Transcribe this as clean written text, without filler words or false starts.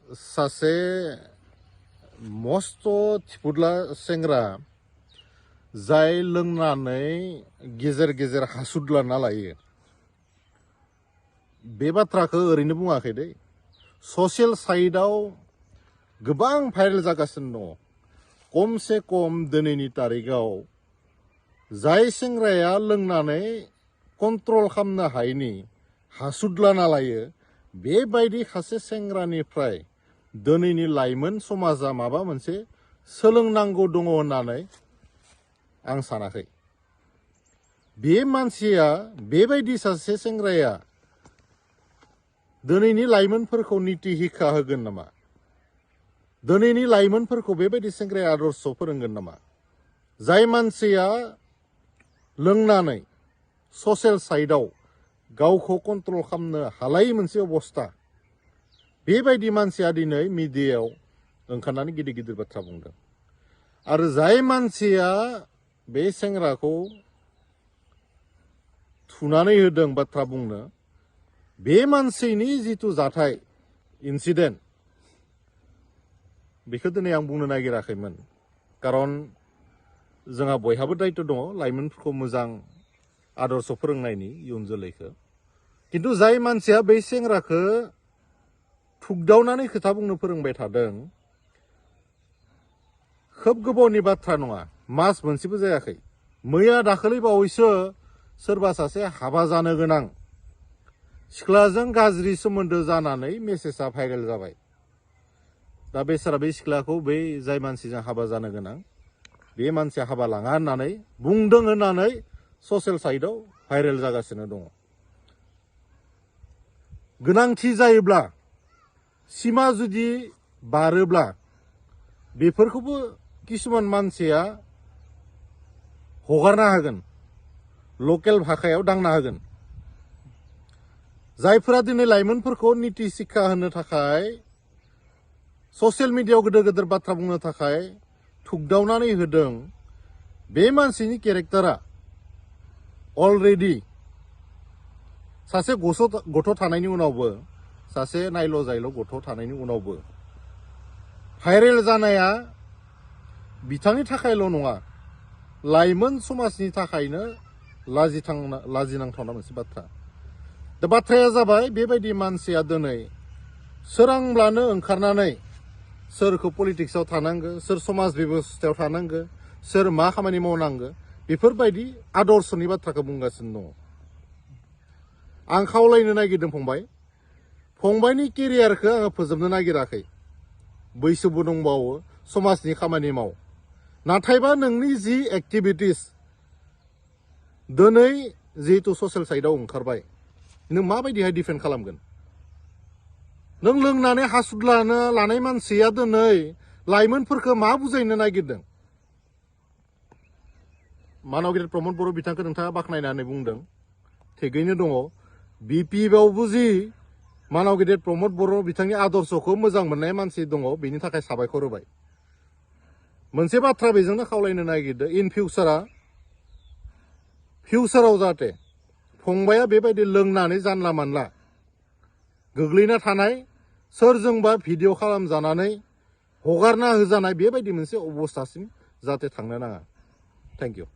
सासे मस्त थिफुदला सेंग्रा जाय लोंनानै गेजेर गेजेर हासुद्लाना लायो बे बाथ्राखौ ओरैनो बुङाखै दै ससियेल साइटआव गोबां भाइरेल जागासिनो दङ खमसे खम दिनैनि तारिखआव जाय सेंग्राया लोंनानै कन्ट्रल खालामनो हायैनि हासुद्लाना लायो बेबायदि सासे सेंग्रानिफ्राय दिनैनि लाइमोन समाजा माबा मोनसे सोलोंनांगौ दङ होननानै आं सानाखै बे मानसिया बेबायदि सासे सेंग्राया दिनैनि लाइमोनफोरखौ नीति हिक्षा होगोन नामा दिनैनि लाइमोनफोरखौ बेबायदि सेंग्राया आदर्श फोरोंगोन नामा जाय मानसिया लोंनानै ससियेल साइटआव गावखौ कन्ट्रल खालामनो हालायै मोनसे अबस्था बेबायदि मानसिया दिनै मिडियायाव ओंखारनानै गिदिर गिदिर बाथ्रा बुंदों आरो जाय मानसिया बे सेंग्राखौ थुनानै होदों बाथ्रा बुंनो बे मानसिनि जिथु जाथाय इन्सिडेन्ट बेखौ दिनै आं बुंनो नागिराखैमोन खारन जोंहा बयहाबो दायित्व दङ लाइमोनफोरखौ मोजां आदर्श फोरोंनायनि इयुन जोलैखौ किन्तु जाय मानसिया बै सेंग्राखौ थुगदावनानै खोथा बुंनो फोरोंबाय थादों खोब गोबावनि बाथ्रा नङा मास मोनसेबो जायाखै मैया दाखालि बावैसो सोरबा सासे हाबा जानो गोनां सिख्लाजों गाज्रि सोमोन्दो जानानै मेसेजआ भाइरेल जाबाय दा बेसारा बे सिख्लाखौ बै जाय मानसिजों हाबा जानो गोनां बे मानसिया हाबा लाङा होननानै बुंदों होननानै ससियेल साइटआव भाइरेल जागासिनो दङ गोनांथि जायोब्ला सिमा जुदि बारोब्ला बेफोरखौबो किसुमान मानसिया हगारना होगोन लकेल भाषायाव दांना होगोन जायफोरा दिनै लाइमोनफोरखौ नीति शिक्षा होनो थाखाय ससियेल मिडियायाव गोदोर गोदोर बाथ्रा बुंनो थाखाय थुगदावनानै होदों बे मानसिनि केरेक्टारा अलरेडि सासे गथ' थानायनि उनावबो सासे नायल' जायल' गथ' थानायनि उनावबो भाइरेल जानाया बिथांनि थाखायल' नङा लाइमोन समाजनि थाखायनो लाजिनांथावना मोनसे बाथ्रा दा बाथ्राया जाबाय बेबायदि मानसिया दिनै सोरांब्लानो ओंखारनानै सोरखौ पलिटिक्सआव थानांगो सोर समाज बेबस्थायाव थानांगो सोर मा खामानि मावनांगो बेफोरबायदि आदर्शनि बाथ्राखौ बुंगासिनो दङ आं खावलायनो नागिरदों फंबायनि केरियारखौ आङो फोजोबनो नागिराखै बैसोबो दंबावो समाजनि खामानि माव नाथायबा नोंनि जि एक्टिभिटिस दिनै जिहेतु ससियेल साइटआव ओंखारबाय नों माबायदिहाय डिफेन्ड खालामगोन नों लोंनानै हासुद्लानो लानाय मानसिया दिनै लाइमोनफोरखौ मा बुजायनो नागिरदों मानव गेदेर प्रमद बर' बिथांखौ नोंथाङा बाख्नायनानै बुंदों थिगैनो दङ बिपिएफआवबो जि मानव गेदेर प्रमद बर' बिथांनि आदर्शखौ मोजां मोननाय मानसि दङ बेनि थाखाय साबायखर होबाय मोनसे बाथ्रा बेजोंनो खावलायनो नागिरदों इन फिउचाराव जाहाथे फंबाया बेबायदि लोंनानै जानला मानला गोग्लैना थानाय सोरजोंबा भिडिअ खालामजानानै हगारना होजानाय बेबायदि मोनसे अबस्थासिम जाहाथे थांनो नाङा थेंक इउ